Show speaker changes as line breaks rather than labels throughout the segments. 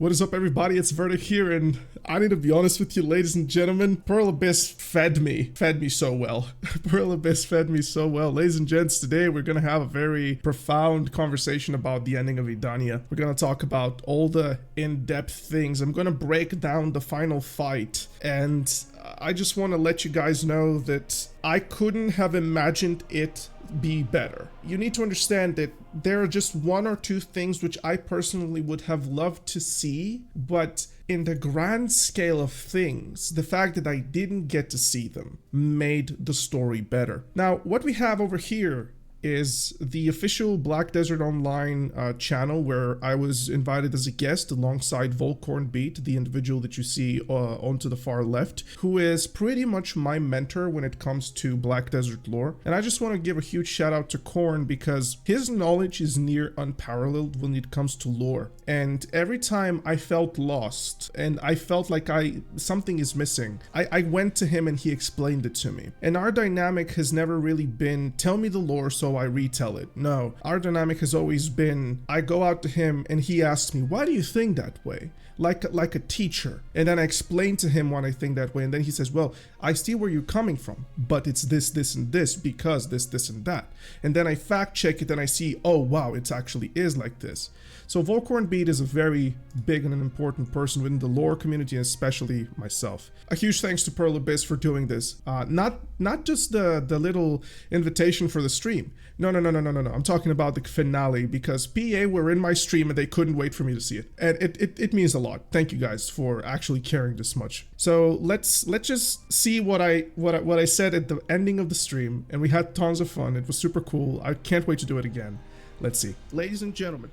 What is up, everybody? It's Verdict here, and I need to be honest with you, ladies and gentlemen. Pearl Abyss fed me so well. Pearl Abyss fed me so well. Ladies and gents, today we're going to have a very profound conversation about the ending of Edania. We're going to talk about all the in-depth things. I'm going to break down the final fight, and I just want to let you guys know that I couldn't have imagined it be better. You need to understand that there are just one or two things which I personally would have loved to see, but in the grand scale of things, the fact that I didn't get to see them made the story better. Now, what we have over here is the official Black Desert Online channel, where I was invited as a guest alongside Volcorn Beat, the individual that you see onto the far left, who is pretty much my mentor when it comes to Black Desert lore. And I just want to give a huge shout out to Korn, because his knowledge is near unparalleled when it comes to lore. And every time I felt lost and I felt like something is missing, I went to him and he explained it to me. And our dynamic has never really been, tell me the lore so I retell it. No, our dynamic has always been, I go out to him and he asks me, why do you think that way? Like a teacher. And then I explain to him why I think that way. And then he says, well, I see where you're coming from, but it's this, this, and this, because this, and that. And then I fact check it and I see, oh, wow, it actually is like this. So Volcorn Beat is a very big and an important person within the lore community, and especially myself. A huge thanks to Pearl Abyss for doing this. Not just the little invitation for the stream. No. I'm talking about the finale, because PA were in my stream and they couldn't wait for me to see it. And it means a lot. Thank you guys for actually caring this much. So let's just see what I said at the ending of the stream, and we had tons of fun. It was super cool. I can't wait to do it again. Let's see. Ladies and gentlemen,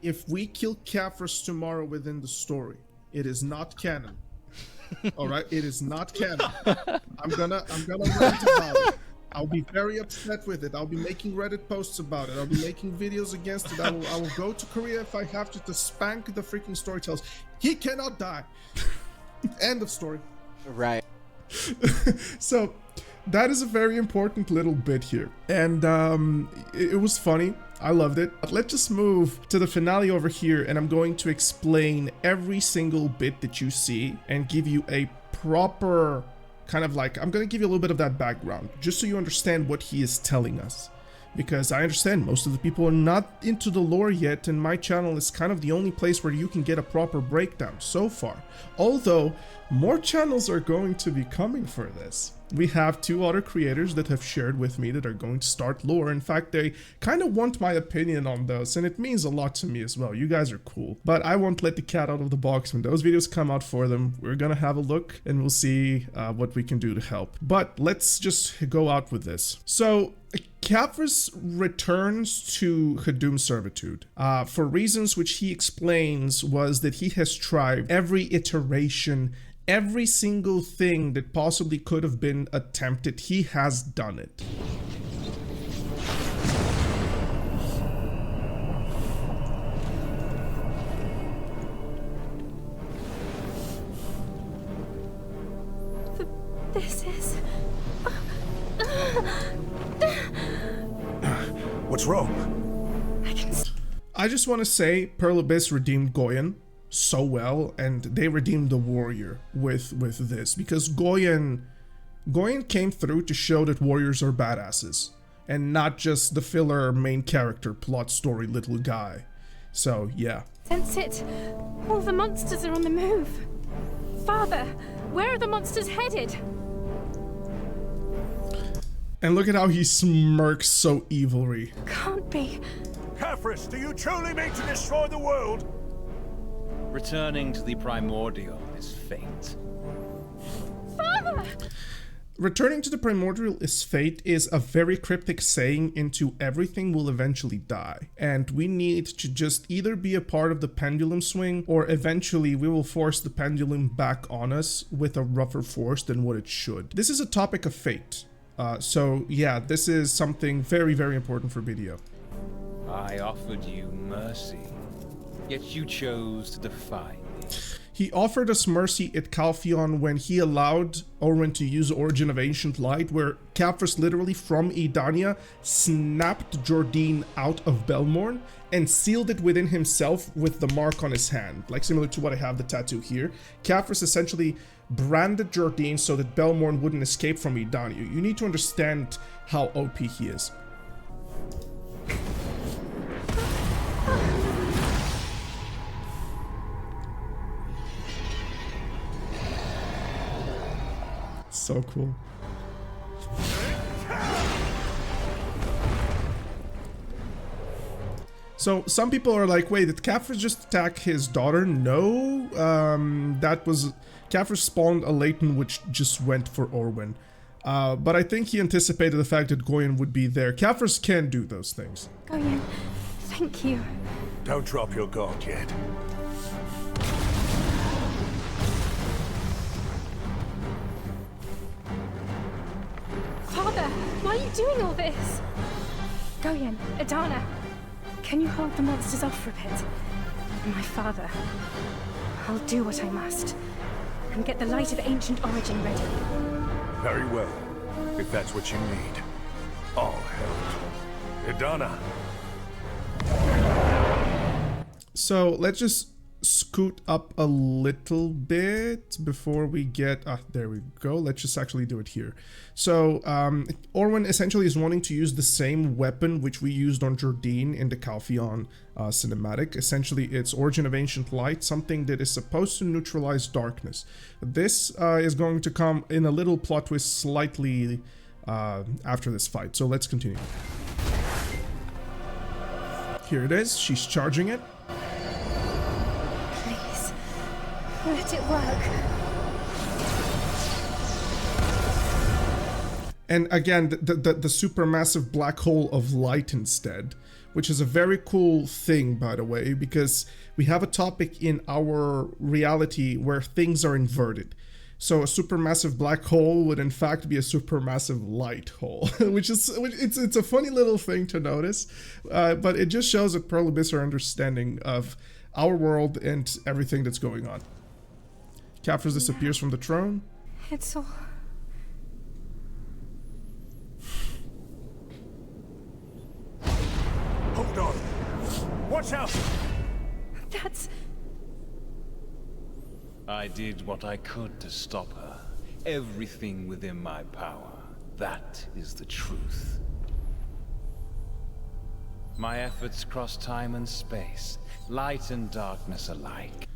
if we kill Caphras tomorrow within the story, it is not canon. All right, it is not canon. I'm gonna rant about it. I'll be very upset with it. I'll be making Reddit posts about it. I'll be making videos against it. I will go to Korea if I have to spank the freaking storytellers. He cannot die. End of story.
Right.
So that is a very important little bit here, and it was funny. I loved it. But let's just move to the finale over here, and I'm going to explain every single bit that you see and give you a proper kind of like, I'm going to give you a little bit of that background just so you understand what he is telling us. Because I understand most of the people are not into the lore yet, and my channel is kind of the only place where you can get a proper breakdown so far. Although, more channels are going to be coming for this. We have two other creators that have shared with me that are going to start lore. In fact, they kind of want my opinion on those, and it means a lot to me as well. You guys are cool. But I won't let the cat out of the box. When those videos come out for them, we're gonna have a look, and we'll see what we can do to help. But let's just go out with this. So, Caphras returns to Hadum servitude for reasons which he explains was that he has tried every iteration, every single thing that possibly could have been attempted. He has done it.
This is...
What's wrong?
I just want to say Pearl Abyss redeemed Goyen so well, and they redeemed the warrior with this, because Goyen came through to show that warriors are badasses and not just the filler main character plot story little guy. So yeah.
Sense it. All the monsters are on the move. Father, where are the monsters headed?
And look at how he smirks so evilly.
Can't be.
Caphras, do you truly mean to destroy the world?
Returning to the primordial is fate.
Father!
Returning to the primordial is fate is a very cryptic saying into everything will eventually die. And we need to just either be a part of the pendulum swing, or eventually we will force the pendulum back on us with a rougher force than what it should. This is a topic of fate. So yeah, this is something very, very important for BDO.
I offered you mercy, yet you chose to defy me.
He offered us mercy at Calpheon when he allowed Orwin to use Origin of Ancient Light, where Caphras literally from Edania snapped Jordine out of Belmorn and sealed it within himself with the mark on his hand, like similar to what I have the tattoo here. Caphras essentially branded Jordine so that Belmorn wouldn't escape from Edania. You need to understand how OP he is. So cool. So some people are like, wait, did Caphras just attack his daughter? No, that was... Caphras spawned a Leighton which just went for Orwin. But I think he anticipated the fact that Goyen would be there. Caphras can do those things.
Goyen, thank you.
Don't drop your guard yet.
Father, why are you doing all this? Goyen, Adana, can you hold the monsters off for a bit? My father, I'll do what I must and get the light of ancient origin ready.
Very well, if that's what you need. I'll help. Idana.
So let's just scoot up a little bit before we get... there we go. Let's just actually do it here. So Orwin essentially is wanting to use the same weapon which we used on Jordine in the Calpheon cinematic. Essentially, it's Origin of Ancient Light, something that is supposed to neutralize darkness. This is going to come in a little plot twist slightly after this fight. So let's continue. Here it is. She's charging it.
Please, let it work.
And again, the supermassive black hole of light instead, which is a very cool thing, by the way, because we have a topic in our reality where things are inverted. So a supermassive black hole would in fact be a supermassive light hole, it's a funny little thing to notice, but it just shows that Pearl Abyss are understanding of our world and everything that's going on. Caphras disappears from the throne.
It's all...
Hold on. Watch out!
That's...
I did what I could to stop her. Everything within my power. That is the truth. My efforts cross time and space, light and darkness alike.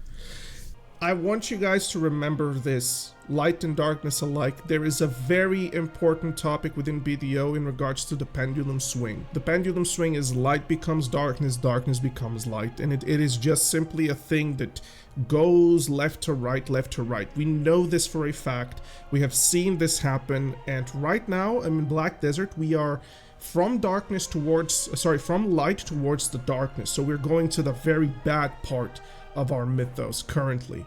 I want you guys to remember this, light and darkness alike. There is a very important topic within BDO in regards to the pendulum swing. The pendulum swing is light becomes darkness, darkness becomes light, and it is just simply a thing that goes left to right, left to right. We know this for a fact. We have seen this happen, and right now, in Black Desert, we are from darkness towards, from light towards the darkness. So we're going to the very bad part of our mythos currently.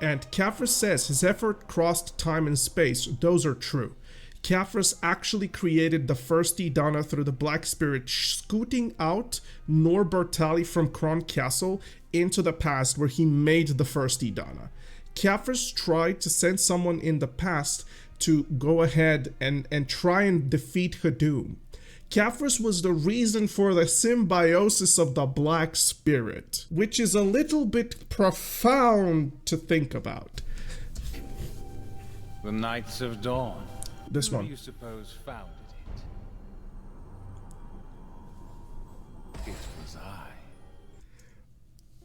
And Caphras says his effort crossed time and space. Those are true. Caphras actually created the first Idana through the Black Spirit scooting out Norbertali from Kron Castle into the past where he made the first Idana. Caphras tried to send someone in the past to go ahead and try and defeat Hadum. Caphras was the reason for the symbiosis of the Black Spirit, which is a little bit profound to think about.
The Knights of Dawn.
This
Who
one.
do you suppose founded it? It was I.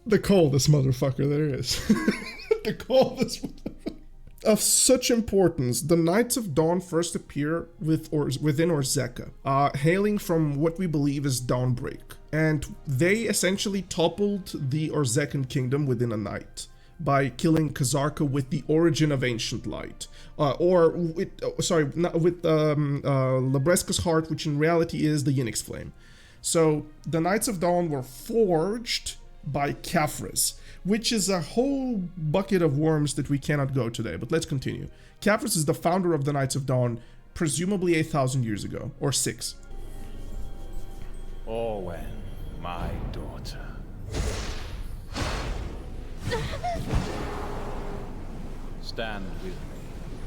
The coldest motherfucker there is. The coldest motherfucker. Of such importance, the Knights of Dawn first appear within Orzeka, hailing from what we believe is Dawnbreak, and they essentially toppled the Orzekan kingdom within a night by killing Kazarka with the Origin of Ancient Light, with Labreska's Heart, which in reality is the Yinix Flame. So the Knights of Dawn were forged by Caphras, which is a whole bucket of worms that we cannot go today, but let's continue. Caphras is the founder of the Knights of Dawn, presumably 8,000 years ago, or 6.
Orwen, my daughter. stand with me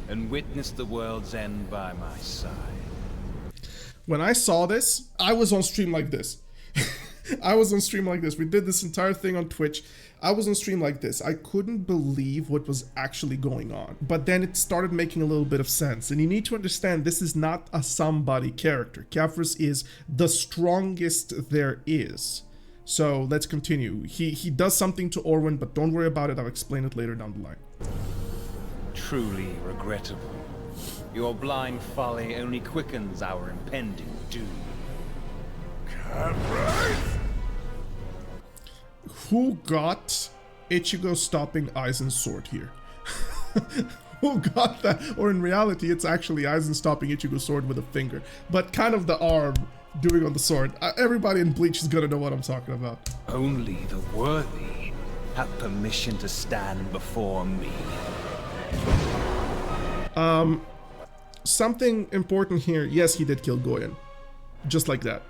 and witness the world's end by my side.
When I saw this, I was on stream like this. I was on stream like this. We did this entire thing on Twitch. I was on stream like this. I couldn't believe what was actually going on. But then it started making a little bit of sense. And you need to understand, this is not a somebody character. Caphras is the strongest there is. So let's continue. He does something to Orwin, but don't worry about it. I'll explain it later down the line.
Truly regrettable. Your blind folly only quickens our impending doom.
Caphras!
Who got Ichigo stopping Aizen's sword here? Who got that? Or in reality, it's actually Aizen stopping Ichigo's sword with a finger, but kind of the arm doing on the sword. Everybody in Bleach is gonna know what I'm talking about.
Only the worthy have permission to stand before me.
Something important here. Yes, he did kill Goyen. Just like that.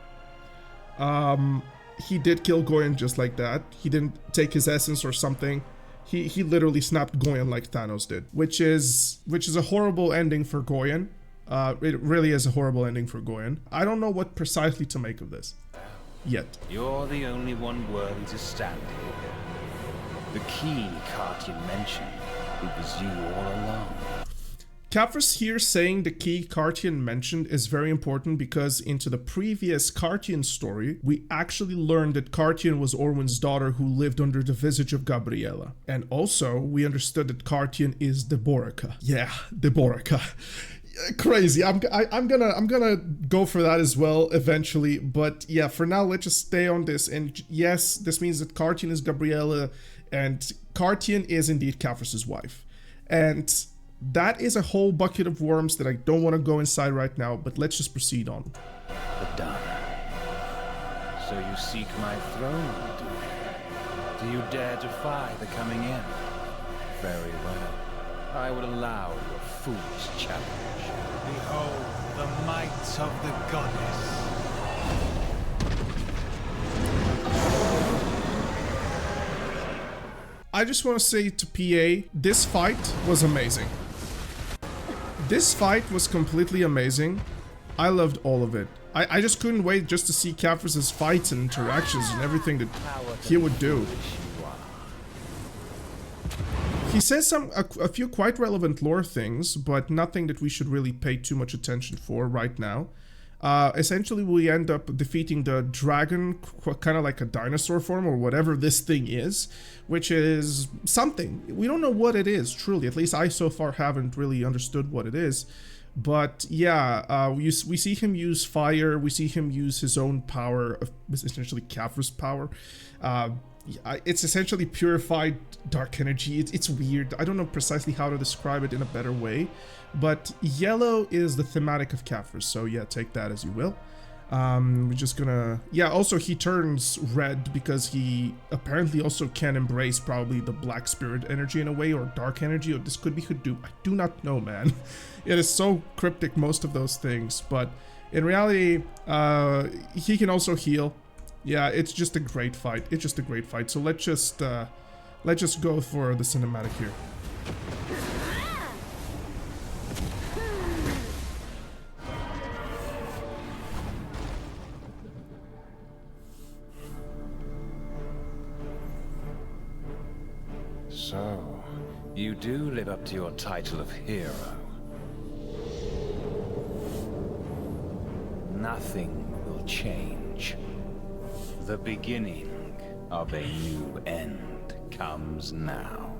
He did kill Goyen just like that. He didn't take his essence or something. He literally snapped Goyen like Thanos did, which is a horrible ending for Goyen. It really is a horrible ending for Goyen. I don't know what precisely to make of this yet.
You're the only one worthy to stand here. The key Cartier mentioned, it was you all along.
Caphras here saying the key Cartian mentioned is very important because into the previous Cartian story, we actually learned that Cartian was Orwin's daughter who lived under the visage of Gabriella. And also, we understood that Cartian is Deborica. Yeah, Deborica. Crazy. I'm gonna go for that as well eventually, but yeah, for now let's just stay on this. And yes, this means that Cartian is Gabriella, and Cartian is indeed Caphras' wife. And that is a whole bucket of worms that I don't want to go inside right now, but let's just proceed on.
Adana. So you seek my throne, do you? Do you dare defy the coming end? Very well. I would allow your foolish challenge. Behold the might of the goddess.
I just want to say to PA, this fight was amazing. This fight was completely amazing. I loved all of it. I just couldn't wait just to see Caphras' fights and interactions and everything that he would do. He says a few quite relevant lore things, but nothing that we should really pay too much attention for right now. Essentially, we end up defeating the dragon, kind of like a dinosaur form or whatever this thing is, which is something. We don't know what it is, truly. At least I so far haven't really understood what it is. But yeah, we see him use fire. We see him use his own power, essentially Caphras' power. It's essentially purified dark energy. It's weird. I don't know precisely how to describe it in a better way. But yellow is the thematic of Caphras, so yeah, take that as you will. We're just gonna... Yeah, also he turns red because he apparently also can embrace probably the black spirit energy in a way, or dark energy, or this could be Hadoop. I do not know, man. It is so cryptic, most of those things, but in reality, he can also heal. Yeah, it's just a great fight. It's just a great fight. So let's just go for the cinematic here.
So, you do live up to your title of hero. Nothing will change. The beginning of a new end comes now.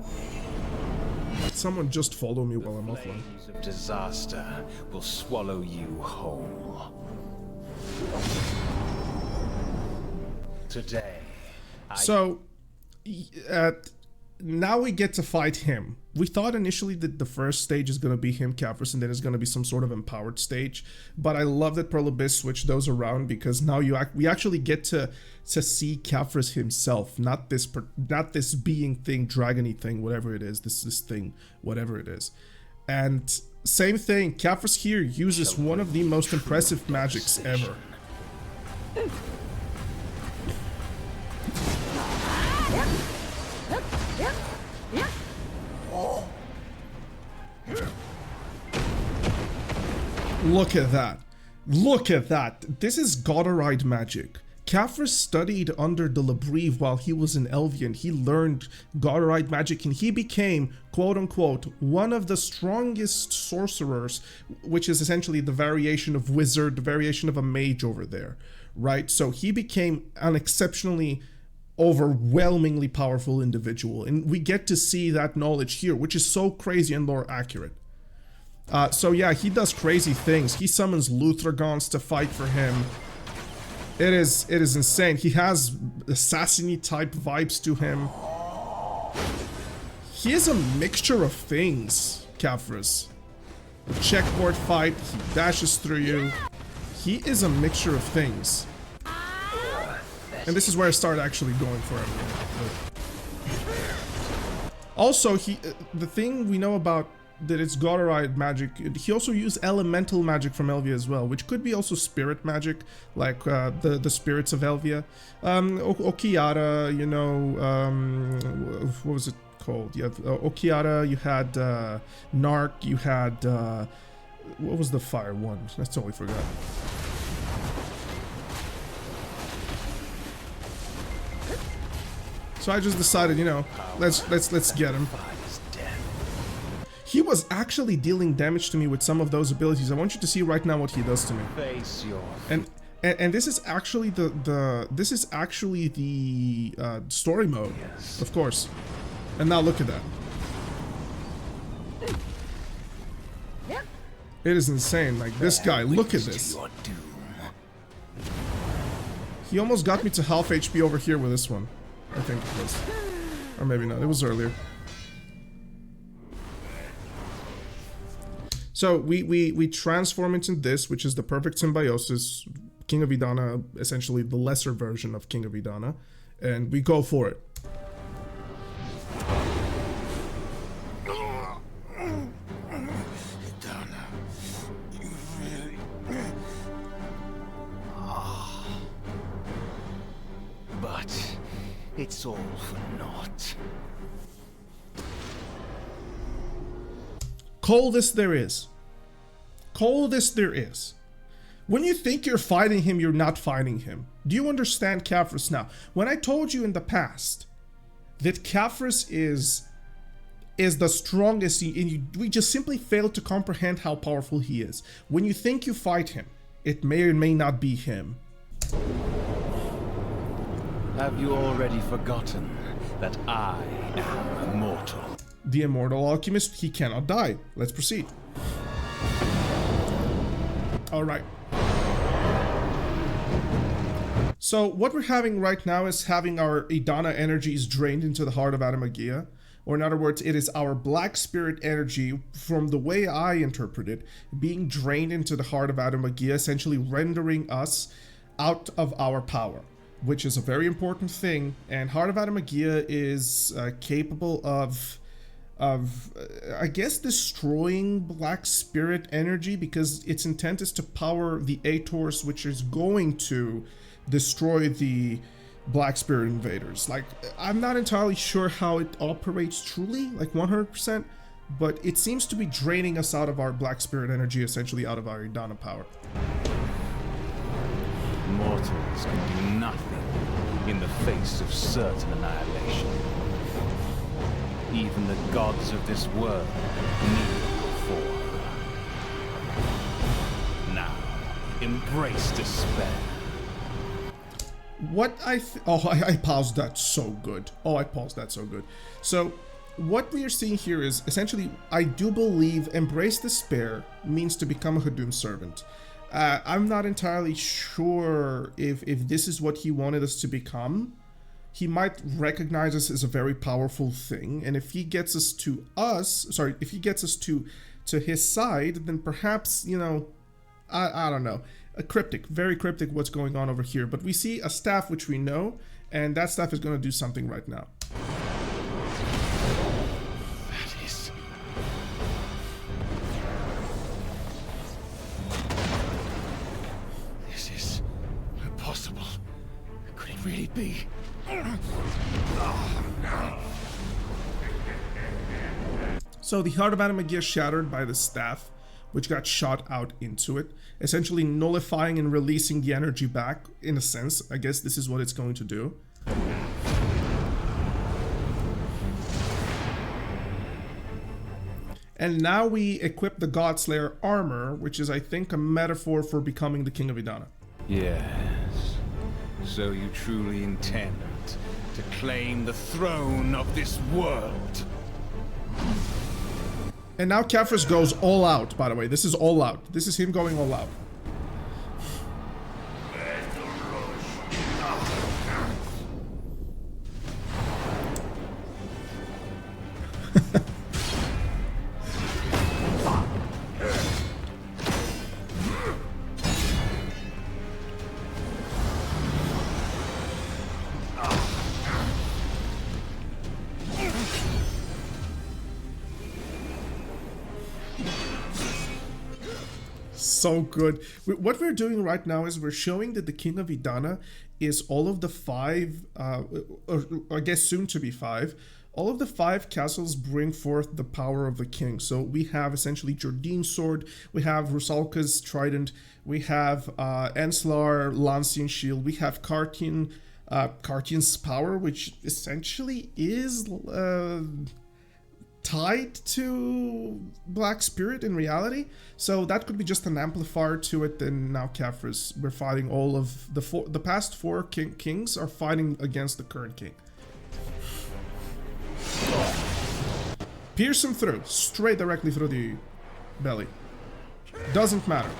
Someone just follow me while I'm offline.
Flames of disaster will swallow you whole. Today,
So, now we get to fight him. We thought initially that the first stage is going to be him, Caphras, and then it's going to be some sort of empowered stage. But I love that Pearl Abyss switched those around, because now we actually get to see Caphras himself, not this being thing, dragony thing, whatever it is, this thing, whatever it is. And same thing, Caphras here uses one of the most impressive magics ever. Look at that. Look at that. This is Godite magic. Caphras studied under the Labreve while he was in Elvian. He learned Godite magic and he became, quote unquote, one of the strongest sorcerers, which is essentially the variation of wizard, the variation of a mage over there, right? So he became an exceptionally, overwhelmingly powerful individual. And we get to see that knowledge here, which is so crazy and lore accurate. So yeah, he does crazy things. He summons Luthragons to fight for him. It is insane. He has assassin-y type vibes to him. He is a mixture of things, Caphras. Checkboard fight, he dashes through you. He is a mixture of things. And this is where I start actually going for him. Also, the thing we know about that it's Godite magic, he also used elemental magic from Elvia as well, which could be also spirit magic, like the spirits of Elvia. Okiata, you know, what was it called? You have Okiata, you had Narc, you had, what was the fire one? I totally forgot. So I just decided, you know, let's get him. He was actually dealing damage to me with some of those abilities. I want you to see right now what he does to me. And this is actually the story mode, yes. Of course. And now look at that. It is insane. Like this guy, look at this. He almost got me to half HP over here with this one. I think it was. Or maybe not. It was earlier. So we transform into this, which is the perfect symbiosis, King of Idana, essentially the lesser version of King of Idana, and we go for it.
Idana, you really... But it's all for naught.
Coldest there is. Coldest there is. When you think you're fighting him, you're not fighting him. Do you understand Caphras now? When I told you in the past that Caphras is the strongest, and we just simply failed to comprehend how powerful he is. When you think you fight him, it may or may not be him.
Have you already forgotten that I am immortal?
The immortal alchemist, he cannot die. Let's proceed. All right. So what we're having right now is having our Idana energies drained into the heart of Adamagia. Or in other words, it is our black spirit energy, from the way I interpret it, being drained into the heart of Adamagia, essentially rendering us out of our power, which is a very important thing. And Heart of Adamagia is capable of I guess destroying black spirit energy, because its intent is to power the Aetors, which is going to destroy the black spirit invaders. Like, I'm not entirely sure how it operates truly, like 100%, but it seems to be draining us out of our black spirit energy, essentially out of our Idana power.
Mortals can do nothing in the face of certain annihilation. Even the gods of this world kneel before her. Now, embrace despair.
What I paused that so good. I paused that so good. So, what we are seeing here is, essentially, I do believe embrace despair means to become a Hadum servant. I'm not entirely sure if this is what he wanted us to become. He might recognize us as a very powerful thing, and if he gets us to his side, then perhaps, you know, I don't know. Very cryptic what's going on over here. But we see a staff which we know, and that staff is going to do something right now.
This is impossible. Could it really be?
So the Heart of Adamagia shattered by the staff, which got shot out into it, essentially nullifying and releasing the energy back, in a sense. I guess this is what it's going to do. And now we equip the Godslayer armor, which is, I think, a metaphor for becoming the King of Idana.
Yes. So you truly intend to claim the throne of this world?
And now Caphras goes all out, by the way. This is all out. This is him going all out. So good. What we're doing right now is we're showing that the King of Idana is all of the 5, or I guess soon to be 5, all of the 5 castles bring forth the power of the king. So we have essentially Jordine's sword, we have Rusalka's trident, we have Enslar Lancian shield, we have Cartian's power, which essentially is tied to Black Spirit in reality. So that could be just an amplifier to it. And now Caphras, we're fighting all of the past 4 kings are fighting against the current king. Pierce him through, straight directly through the belly. Doesn't matter.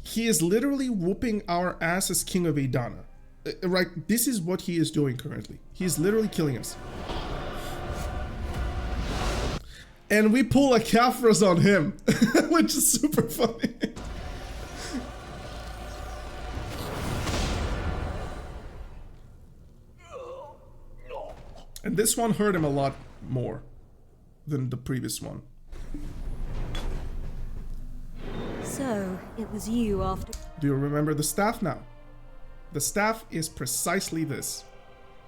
He is literally whooping our ass as King of Idana. Right, this is what he is doing currently. He is literally killing us. And we pull a Caphras on him, which is super funny. And this one hurt him a lot more than the previous one.
So, it was you after...
Do you remember the staff now? The staff is precisely this.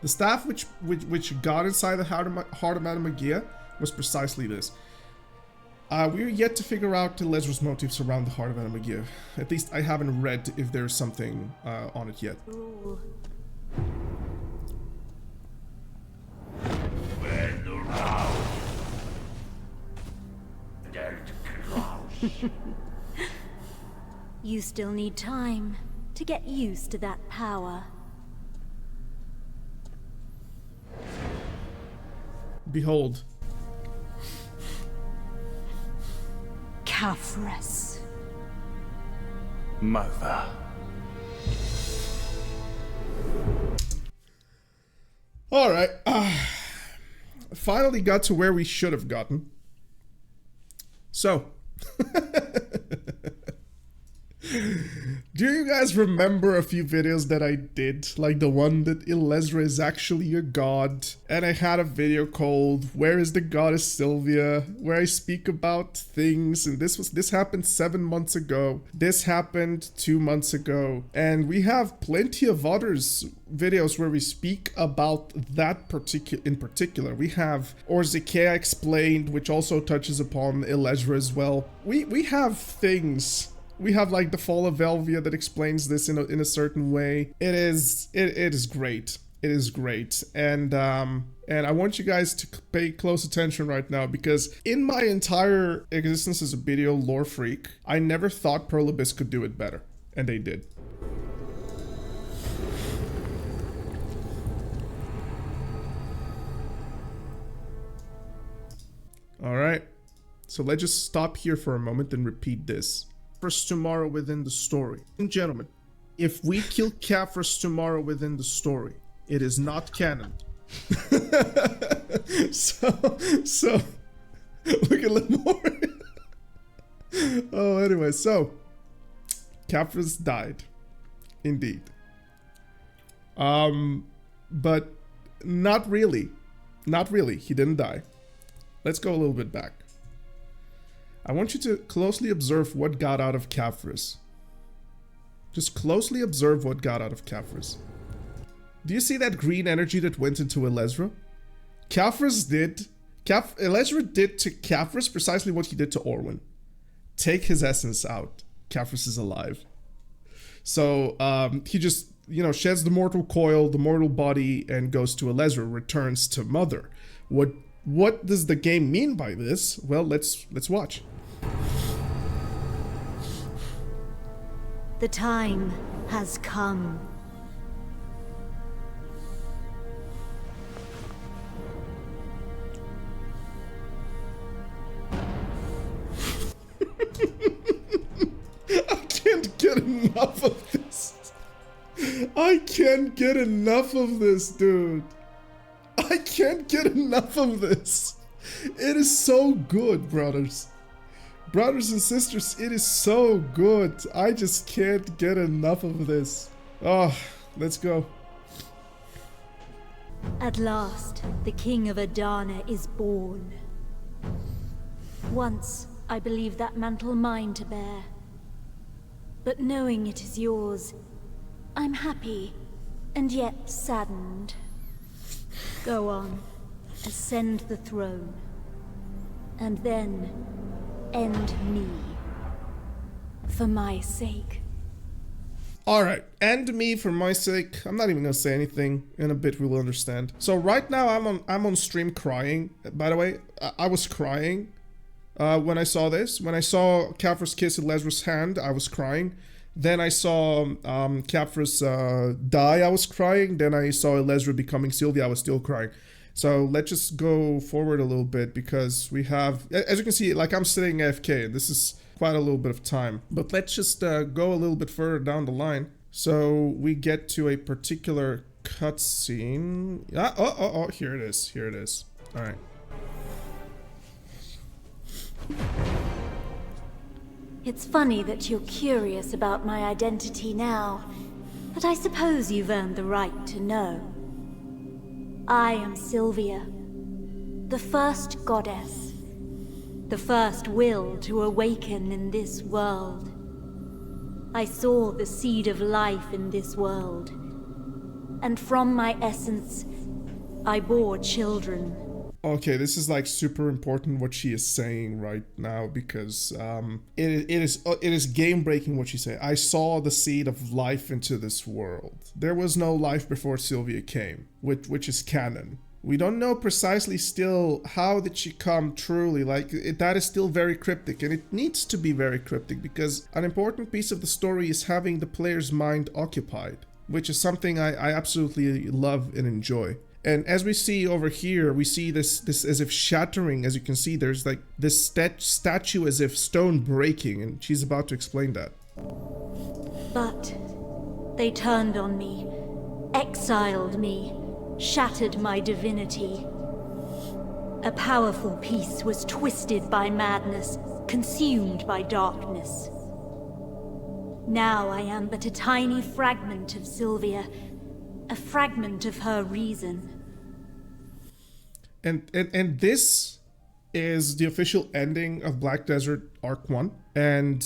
The staff which got inside the heart of Madame Magia was precisely this. We're yet to figure out Elezra's motives around the heart of Madame Magia. At least I haven't read if there's something on it yet.
Ooh. You still need time to get used to that power.
Behold.
Caphras.
Mother.
Alright. Finally got to where we should have gotten. So. Do you guys remember a few videos that I did? Like the one that Elezra is actually a god. And I had a video called Where is the Goddess Sylvia? Where I speak about things. And this happened 7 months ago. This happened 2 months ago. And we have plenty of others videos where we speak about that in particular. We have Orzekea Explained, which also touches upon Elezra as well. We have things. We have like the Fall of Velvia that explains this in a certain way. It is great. It is great. And I want you guys to pay close attention right now, because in my entire existence as a BDO lore freak, I never thought Pearl Abyss could do it better. And they did. Alright. So let's just stop here for a moment and repeat this. Caphras tomorrow within the story. And gentlemen, if we kill Caphras tomorrow within the story, it is not canon. so look at Lemore. Oh, anyway, so Caphras died. Indeed. But not really. Not really. He didn't die. Let's go a little bit back. I want you to closely observe what got out of Caphras. Just closely observe what got out of Caphras. Do you see that green energy that went into Elezra? Elezra did to Caphras precisely what he did to Orwin. Take his essence out. Caphras is alive. So he just, sheds the mortal coil, the mortal body, and goes to Elezra, returns to Mother. What does the game mean by this? Well, let's watch.
The time has come.
I can't get enough of this. I can't get enough of this, dude. I can't get enough of this. It is so good, brothers. Brothers and sisters, it is so good. I just can't get enough of this. Oh, let's go.
At last, the King of Adana is born. Once, I believed that mantle mine to bear. But knowing it is yours, I'm happy, and yet saddened. Go on, ascend the throne, and then end me. For my sake.
Alright, end me for my sake. I'm not even gonna say anything. In a bit we will understand. So right now I'm on stream crying. By the way, I was crying when I saw this. When I saw Caphras kiss Elezra's hand, I was crying. Then I saw Caphras die, I was crying. Then I saw Elezra becoming Sylvia, I was still crying. So let's just go forward a little bit because we have, as you can see, like I'm sitting AFK and this is quite a little bit of time. But let's just go a little bit further down the line. So we get to a particular cutscene. Oh, here it is. Here it is. All right.
It's funny that you're curious about my identity now, but I suppose you've earned the right to know. I am Sylvia, the first goddess, the first will to awaken in this world. I saw the seed of life in this world, and from my essence, I bore children.
Okay, this is like super important what she is saying right now because it is game breaking what she's saying. I saw the seed of life into this world. There was no life before Sylvia came, which is canon. We don't know precisely still how did she come truly, that is still very cryptic, and it needs to be very cryptic because an important piece of the story is having the player's mind occupied, which is something I absolutely love and enjoy. And as we see over here, we see this as if shattering. As you can see, there's like this statue as if stone breaking, and she's about to explain that.
But they turned on me, exiled me, shattered my divinity. A powerful piece was twisted by madness, consumed by darkness. Now I am but a tiny fragment of Sylvia, a fragment of her reason.
And this is the official ending of Black Desert Arc 1. And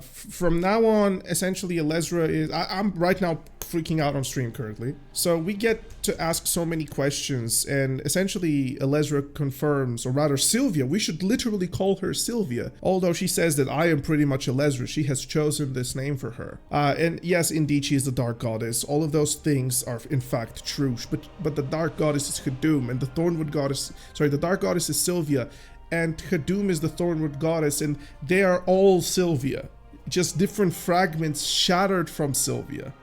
from now on, essentially, Elezra is... I'm right now freaking out on stream currently. So we get to ask so many questions, and essentially Elezra confirms, or rather Sylvia, we should literally call her Sylvia, although she says that I am pretty much Elezra. She has chosen this name for her. And yes, indeed, she is the Dark Goddess. All of those things are in fact true, but the Dark Goddess is Hadum, and the Thornwood Goddess, sorry, the Dark Goddess is Sylvia, and Hadum is the Thornwood Goddess, and they are all Sylvia, just different fragments shattered from Sylvia.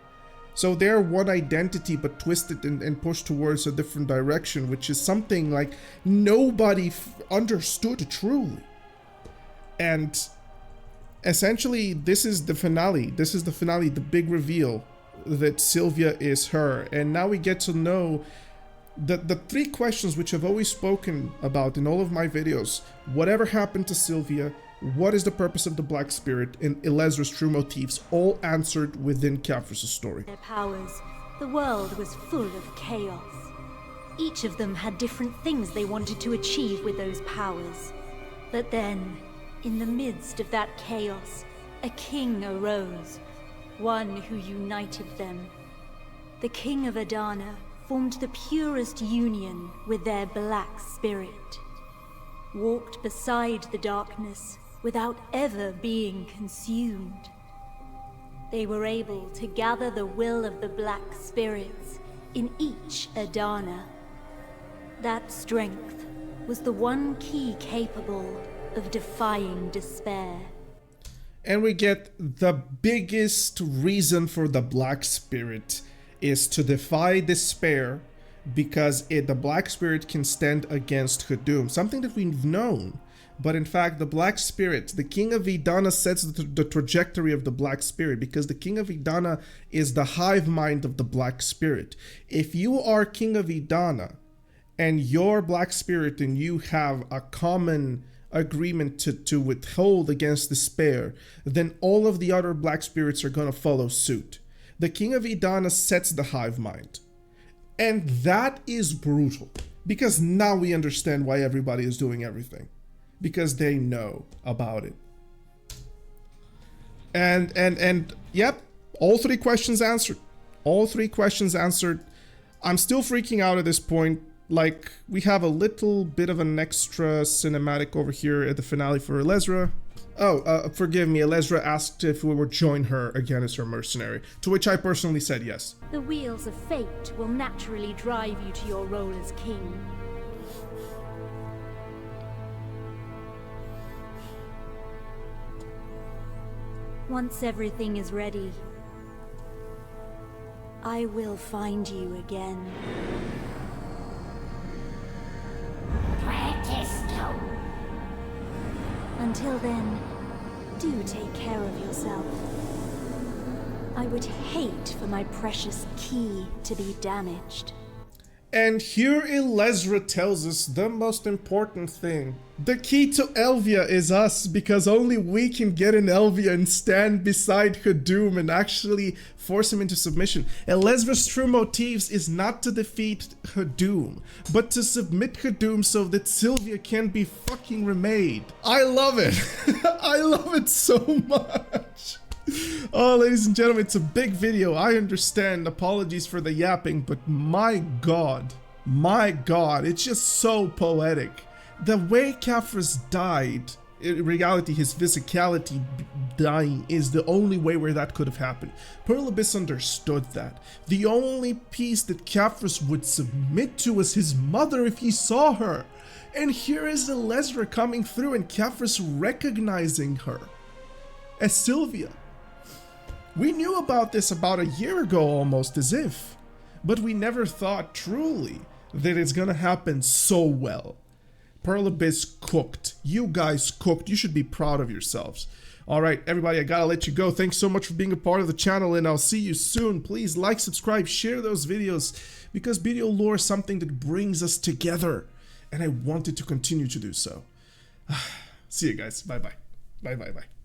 So they're one identity but twisted and pushed towards a different direction, which is something like nobody understood truly. And essentially, this is the finale. This is the finale, the big reveal that Sylvia is her. And now we get to know the three questions which I've always spoken about in all of my videos. Whatever happened to Sylvia? what is the purpose of the Black Spirit, and Elezra's true motifs, all answered within Caphras' story.
Their powers, the world was full of chaos. Each of them had different things they wanted to achieve with those powers. But then, in the midst of that chaos, a king arose, one who united them. The King of Adana formed the purest union with their Black Spirit, walked beside the darkness without ever being consumed. They were able to gather the will of the Black Spirits in each Adana. That strength was the one key capable of defying despair.
And we get the biggest reason for the Black Spirit is to defy despair, because the Black Spirit can stand against Khadum, something that we've known. But in fact, the Black Spirit, the King of Idana, sets the trajectory of the Black Spirit, because the King of Idana is the hive mind of the Black Spirit. If you are King of Idana and your Black Spirit and you have a common agreement to withhold against despair, then all of the other Black Spirits are going to follow suit. The King of Idana sets the hive mind. And that is brutal, because now we understand why everybody is doing everything, because they know about it. And yep, all three questions answered. All three questions answered. I'm still freaking out at this point. Like, we have a little bit of an extra cinematic over here at the finale for Elezra. Oh, forgive me, Elezra asked if we would join her again as her mercenary, to which I personally said yes.
The wheels of fate will naturally drive you to your role as king. Once everything is ready, I will find you again. Until then, do take care of yourself. I would hate for my precious key to be damaged.
And here Elezra tells us the most important thing. The key to Elvia is us, because only we can get in Elvia and stand beside Khadum and actually force him into submission. Elezra's true motives is not to defeat Khadum, but to submit Khadum so that Sylvia can be fucking remade. I love it. I love it so much. Oh, ladies and gentlemen, it's a big video. I understand. Apologies for the yapping, but my god, it's just so poetic. The way Caphras died, in reality, his physicality dying is the only way where that could have happened. Pearl Abyss understood that. The only piece that Caphras would submit to was his mother if he saw her. And here is Elezra coming through and Caphras recognizing her as Sylvia. We knew about this about a year ago almost, as if, but we never thought truly that it's gonna happen so well. Pearl Abyss cooked. You guys cooked. You should be proud of yourselves. Alright, everybody, I gotta let you go. Thanks so much for being a part of the channel, and I'll see you soon. Please like, subscribe, share those videos, because BDO Lore is something that brings us together, and I wanted to continue to do so. See you guys. Bye-bye. Bye-bye-bye.